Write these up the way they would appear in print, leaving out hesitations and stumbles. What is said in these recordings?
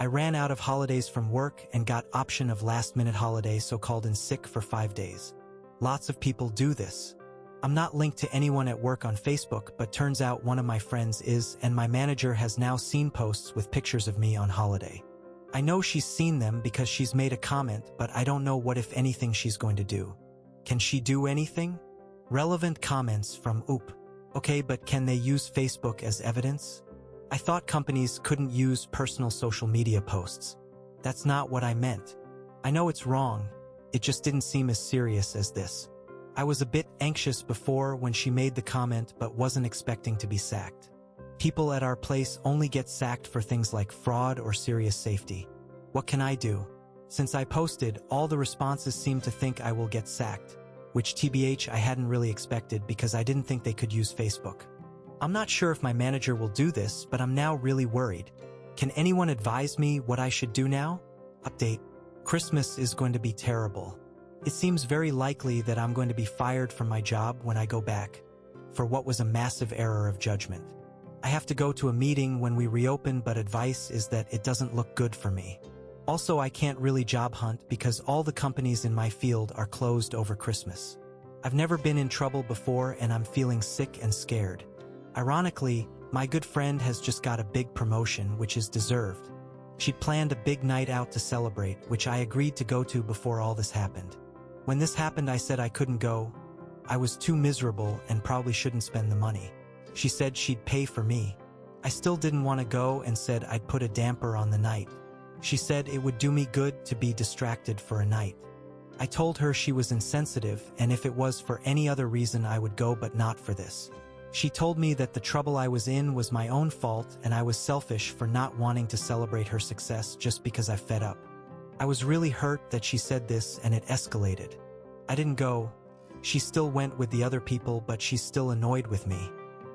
I ran out of holidays from work and got option of last-minute holiday, so called in sick for 5 days. Lots of people do this. I'm not linked to anyone at work on Facebook, but turns out one of my friends is, and my manager has now seen posts with pictures of me on holiday. I know she's seen them because she's made a comment, but I don't know what, if anything, she's going to do. Can she do anything? Relevant comments from Oop. Okay, but can they use Facebook as evidence? I thought companies couldn't use personal social media posts. That's not what I meant. I know it's wrong. It just didn't seem as serious as this. I was a bit anxious before when she made the comment, but wasn't expecting to be sacked. People at our place only get sacked for things like fraud or serious safety. What can I do? Since I posted, all the responses seem to think I will get sacked, which TBH I hadn't really expected because I didn't think they could use Facebook. I'm not sure if my manager will do this, but I'm now really worried. Can anyone advise me what I should do now? Update. Christmas is going to be terrible. It seems very likely that I'm going to be fired from my job when I go back, for what was a massive error of judgment. I have to go to a meeting when we reopen, but advice is that it doesn't look good for me. Also, I can't really job hunt because all the companies in my field are closed over Christmas. I've never been in trouble before and I'm feeling sick and scared. Ironically, my good friend has just got a big promotion, which is deserved. She'd planned a big night out to celebrate, which I agreed to go to before all this happened. When this happened, I said I couldn't go. I was too miserable and probably shouldn't spend the money. She said she'd pay for me. I still didn't want to go and said I'd put a damper on the night. She said it would do me good to be distracted for a night. I told her she was insensitive, and if it was for any other reason I would go, but not for this. She told me that the trouble I was in was my own fault and I was selfish for not wanting to celebrate her success just because I fed up. I was really hurt that she said this, and it escalated. I didn't go. She still went with the other people, but she's still annoyed with me.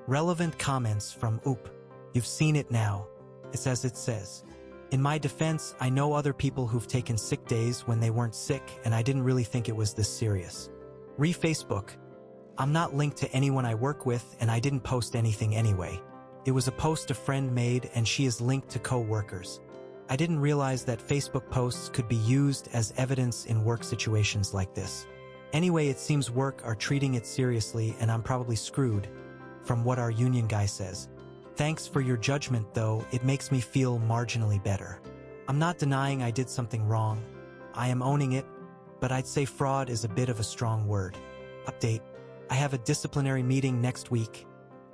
Relevant comments from Oop. You've seen it now. It's as it says. In my defense, I know other people who've taken sick days when they weren't sick, and I didn't really think it was this serious. Re-Facebook. I'm not linked to anyone I work with, and I didn't post anything anyway. It was a post a friend made, and she is linked to co-workers. I didn't realize that Facebook posts could be used as evidence in work situations like this. Anyway, it seems work are treating it seriously, and I'm probably screwed, from what our union guy says. Thanks for your judgment, though. It makes me feel marginally better. I'm not denying I did something wrong. I am owning it, but I'd say fraud is a bit of a strong word. Update. I have a disciplinary meeting next week,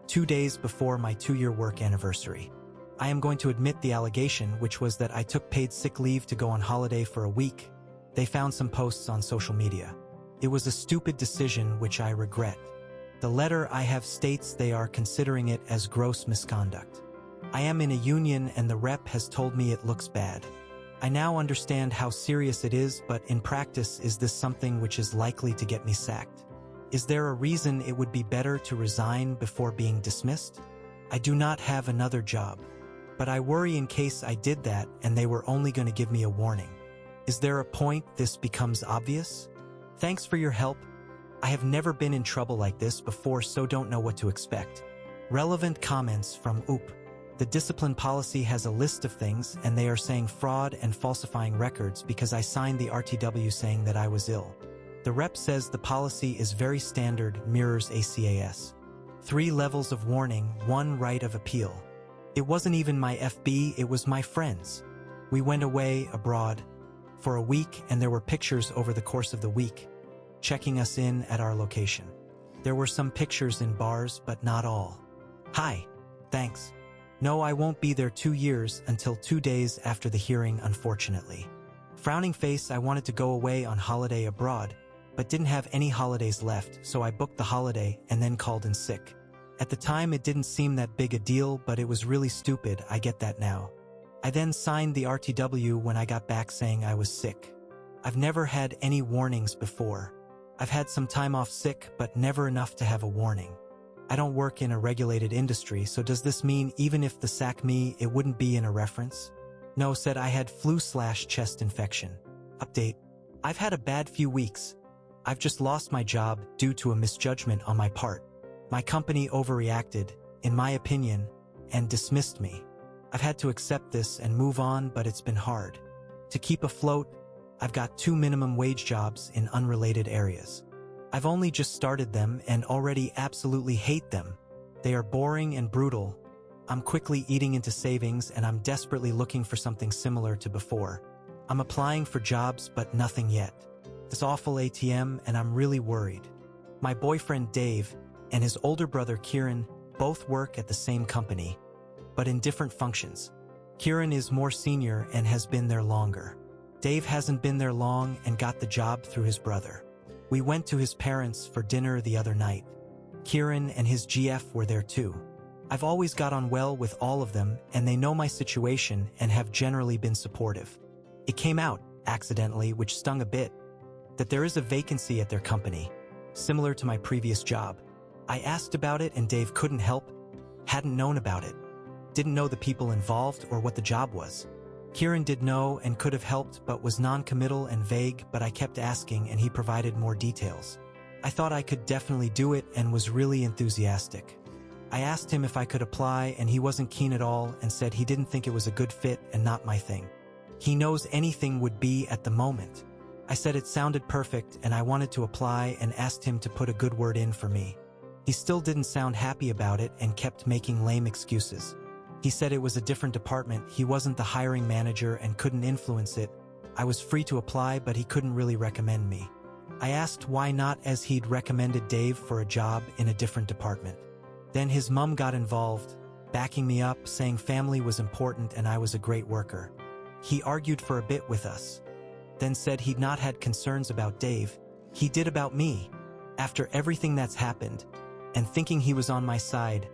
2 days before my 2-year work anniversary. I am going to admit the allegation, which was that I took paid sick leave to go on holiday for a week. They found some posts on social media. It was a stupid decision, which I regret. The letter I have states they are considering it as gross misconduct. I am in a union and the rep has told me it looks bad. I now understand how serious it is, but in practice, is this something which is likely to get me sacked? Is there a reason it would be better to resign before being dismissed? I do not have another job, but I worry in case I did that and they were only going to give me a warning. Is there a point this becomes obvious? Thanks for your help. I have never been in trouble like this before, so don't know what to expect. Relevant comments from Oop. The discipline policy has a list of things, and they are saying fraud and falsifying records because I signed the RTW saying that I was ill. The rep says the policy is very standard, mirrors ACAS. 3 levels of warning, 1 right of appeal. It wasn't even my FB, it was my friends. We went away abroad for a week, and there were pictures over the course of the week, checking us in at our location. There were some pictures in bars, but not all. Hi. Thanks. No, I won't be there 2 years until 2 days after the hearing, unfortunately. Frowning face. I wanted to go away on holiday abroad, but didn't have any holidays left, so I booked the holiday and then called in sick. At the time, it didn't seem that big a deal, but it was really stupid. I get that now. I then signed the RTW when I got back saying I was sick. I've never had any warnings before. I've had some time off sick, but never enough to have a warning. I don't work in a regulated industry, so does this mean even if they sack me, it wouldn't be in a reference? No, said I had flu/chest infection. Update. I've had a bad few weeks. I've just lost my job due to a misjudgment on my part. My company overreacted, in my opinion, and dismissed me. I've had to accept this and move on, but it's been hard. To keep afloat, I've got 2 minimum wage jobs in unrelated areas. I've only just started them and already absolutely hate them. They are boring and brutal. I'm quickly eating into savings and I'm desperately looking for something similar to before. I'm applying for jobs but nothing yet. This awful ATM and I'm really worried. My boyfriend Dave and his older brother Kieran both work at the same company, but in different functions. Kieran is more senior and has been there longer. Dave hasn't been there long and got the job through his brother. We went to his parents for dinner the other night. Kieran and his GF were there too. I've always got on well with all of them and they know my situation and have generally been supportive. It came out, accidentally, which stung a bit, that there is a vacancy at their company, similar to my previous job. I asked about it and Dave couldn't help, hadn't known about it, didn't know the people involved or what the job was. Kieran did know and could have helped but was non-committal and vague, but I kept asking and he provided more details. I thought I could definitely do it and was really enthusiastic. I asked him if I could apply and he wasn't keen at all and said he didn't think it was a good fit and not my thing. He knows anything would be at the moment. I said it sounded perfect and I wanted to apply and asked him to put a good word in for me. He still didn't sound happy about it and kept making lame excuses. He said it was a different department, he wasn't the hiring manager and couldn't influence it. I was free to apply but he couldn't really recommend me. I asked why not, as he'd recommended Dave for a job in a different department. Then his mom got involved, backing me up, saying family was important and I was a great worker. He argued for a bit with us, then said he'd not had concerns about Dave, he did about me. After everything that's happened, and thinking he was on my side,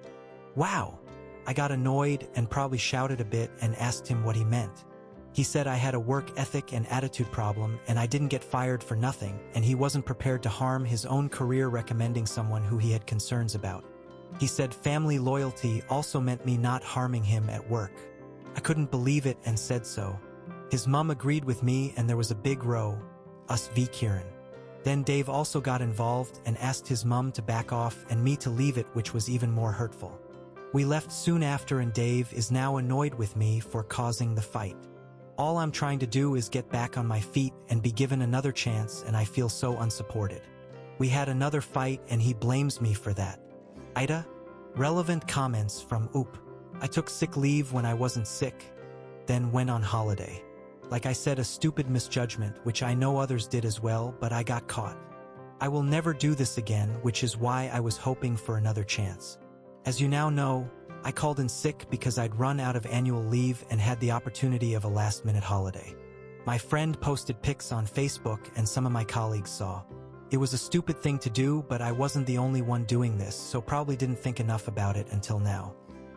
wow! I got annoyed and probably shouted a bit and asked him what he meant. He said I had a work ethic and attitude problem and I didn't get fired for nothing, and he wasn't prepared to harm his own career recommending someone who he had concerns about. He said family loyalty also meant me not harming him at work. I couldn't believe it and said so. His mom agreed with me and there was a big row, us v Kieran. Then Dave also got involved and asked his mom to back off and me to leave it, which was even more hurtful. We left soon after and Dave is now annoyed with me for causing the fight. All I'm trying to do is get back on my feet and be given another chance, and I feel so unsupported. We had another fight and he blames me for that. Ida? Relevant comments from Oop. I took sick leave when I wasn't sick, then went on holiday. Like I said, a stupid misjudgment, which I know others did as well, but I got caught. I will never do this again, which is why I was hoping for another chance. As you now know, I called in sick because I'd run out of annual leave and had the opportunity of a last-minute holiday. My friend posted pics on Facebook and some of my colleagues saw. It was a stupid thing to do, but I wasn't the only one doing this, so probably didn't think enough about it until now.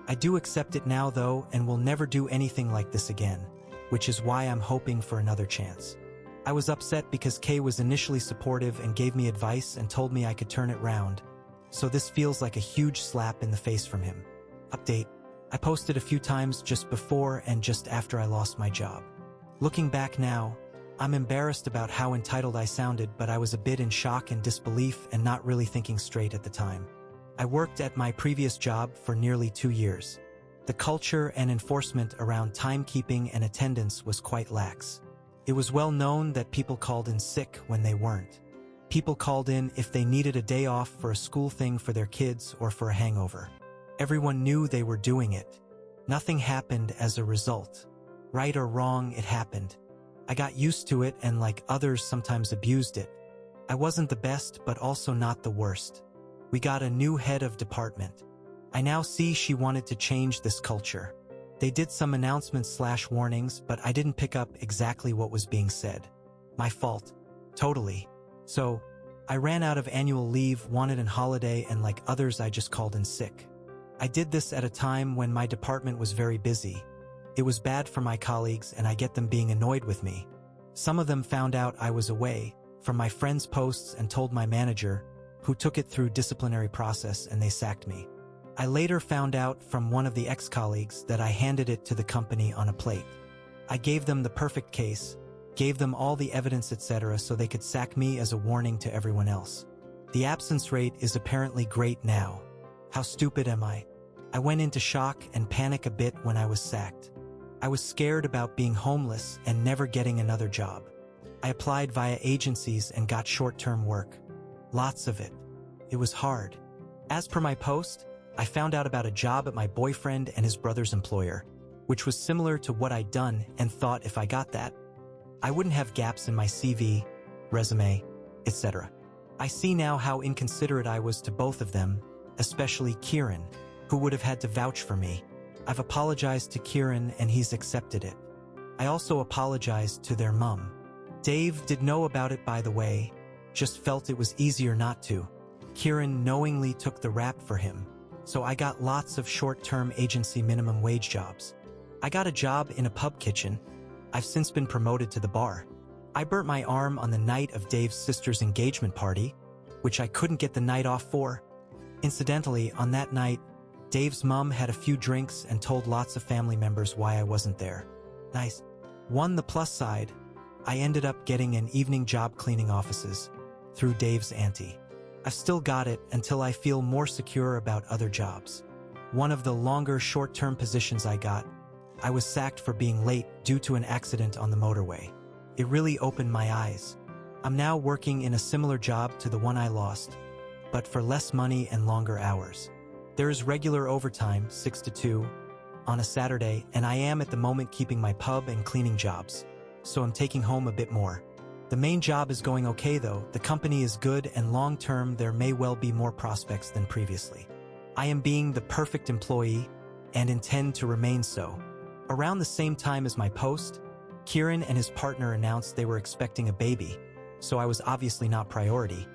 I do accept it now though, and will never do anything like this again, which is why I'm hoping for another chance. I was upset because Kay was initially supportive and gave me advice and told me I could turn it round, so this feels like a huge slap in the face from him. Update: I posted a few times just before and just after I lost my job. Looking back now, I'm embarrassed about how entitled I sounded, but I was a bit in shock and disbelief and not really thinking straight at the time. I worked at my previous job for nearly 2 years. The culture and enforcement around timekeeping and attendance was quite lax. It was well known that people called in sick when they weren't. People called in if they needed a day off for a school thing for their kids or for a hangover. Everyone knew they were doing it. Nothing happened as a result. Right or wrong, it happened. I got used to it and, like others, sometimes abused it. I wasn't the best, but also not the worst. We got a new head of department. I now see she wanted to change this culture. They did some announcements/warnings, but I didn't pick up exactly what was being said. My fault. Totally. So, I ran out of annual leave, wanted an holiday, and like others, I just called in sick. I did this at a time when my department was very busy. It was bad for my colleagues and I get them being annoyed with me. Some of them found out I was away from my friends' posts and told my manager, who took it through disciplinary process, and they sacked me. I later found out from one of the ex-colleagues that I handed it to the company on a plate. I gave them the perfect case, gave them all the evidence, etc., so they could sack me as a warning to everyone else. The absence rate is apparently great now. How stupid am I? I went into shock and panic a bit when I was sacked. I was scared about being homeless and never getting another job. I applied via agencies and got short-term work. Lots of it. It was hard. As per my post, I found out about a job at my boyfriend and his brother's employer, which was similar to what I'd done, and thought if I got that, I wouldn't have gaps in my CV, resume, etc. I see now how inconsiderate I was to both of them, especially Kieran, who would have had to vouch for me. I've apologized to Kieran and he's accepted it. I also apologized to their mum. Dave did know about it, by the way, just felt it was easier not to. Kieran knowingly took the rap for him, so I got lots of short-term agency minimum wage jobs. I got a job in a pub kitchen. I've since been promoted to the bar. I burnt my arm on the night of Dave's sister's engagement party, which I couldn't get the night off for. Incidentally, on that night, Dave's mom had a few drinks and told lots of family members why I wasn't there. Nice. On the plus side, I ended up getting an evening job cleaning offices through Dave's auntie. I've still got it until I feel more secure about other jobs. One of the longer short-term positions I got, I was sacked for being late due to an accident on the motorway. It really opened my eyes. I'm now working in a similar job to the one I lost, but for less money and longer hours. There is regular overtime, 6 to 2, on a Saturday, and I am at the moment keeping my pub and cleaning jobs, so I'm taking home a bit more. The main job is going okay though, the company is good, and long-term there may well be more prospects than previously. I am being the perfect employee, and intend to remain so. Around the same time as my post, Kieran and his partner announced they were expecting a baby, so I was obviously not priority.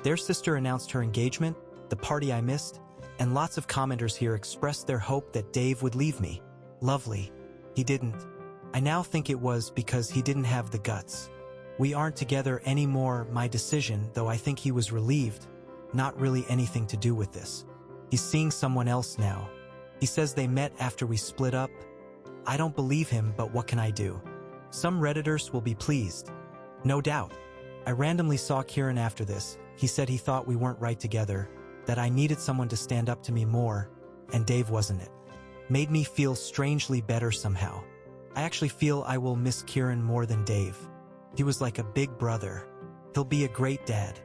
Their sister announced her engagement, the party I missed, and lots of commenters here expressed their hope that Dave would leave me. Lovely. He didn't. I now think it was because he didn't have the guts. We aren't together anymore, my decision, though I think he was relieved. Not really anything to do with this. He's seeing someone else now. He says they met after we split up. I don't believe him, but what can I do? Some Redditors will be pleased. No doubt. I randomly saw Kieran after this. He said he thought we weren't right together, that I needed someone to stand up to me more, and Dave wasn't it. Made me feel strangely better somehow. I actually feel I will miss Kieran more than Dave. He was like a big brother. He'll be a great dad.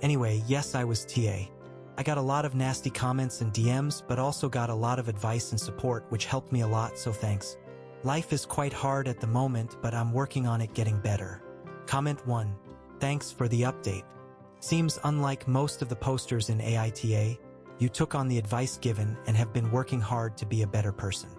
Anyway, yes, I was TA. I got a lot of nasty comments and DMs, but also got a lot of advice and support, which helped me a lot, so thanks. Life is quite hard at the moment, but I'm working on it getting better. Comment 1. Thanks for the update. Seems unlike most of the posters in AITA, you took on the advice given and have been working hard to be a better person.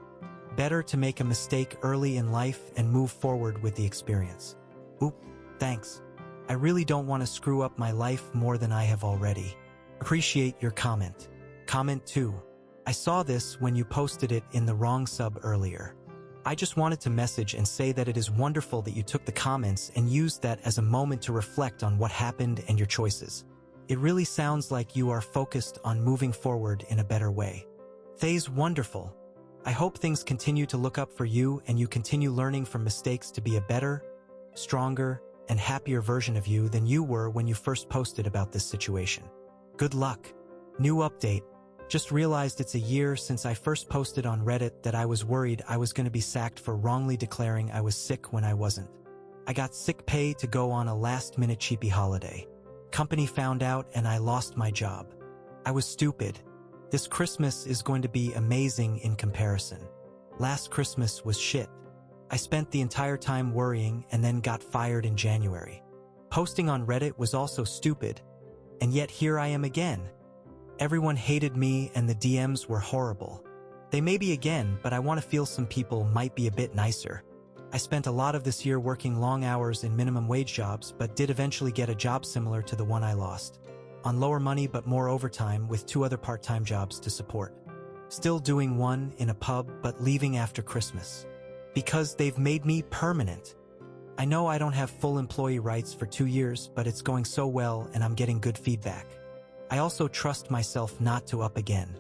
Better to make a mistake early in life and move forward with the experience. Oop, thanks. I really don't want to screw up my life more than I have already. Appreciate your comment. Comment 2. I saw this when you posted it in the wrong sub earlier. I just wanted to message and say that it is wonderful that you took the comments and used that as a moment to reflect on what happened and your choices. It really sounds like you are focused on moving forward in a better way. Thay's wonderful. I hope things continue to look up for you and you continue learning from mistakes to be a better, stronger, and happier version of you than you were when you first posted about this situation. Good luck. New update. Just realized it's a year since I first posted on Reddit that I was worried I was going to be sacked for wrongly declaring I was sick when I wasn't. I got sick pay to go on a last-minute cheapy holiday. Company found out and I lost my job. I was stupid. This Christmas is going to be amazing in comparison. Last Christmas was shit. I spent the entire time worrying and then got fired in January. Posting on Reddit was also stupid, and yet here I am again. Everyone hated me and the DMs were horrible. They may be again, but I want to feel some people might be a bit nicer. I spent a lot of this year working long hours in minimum wage jobs, but did eventually get a job similar to the one I lost. On lower money but more overtime with 2 other part-time jobs to support. Still doing one in a pub but leaving after Christmas. Because they've made me permanent. I know I don't have full employee rights for 2 years, but it's going so well and I'm getting good feedback. I also trust myself not to up again.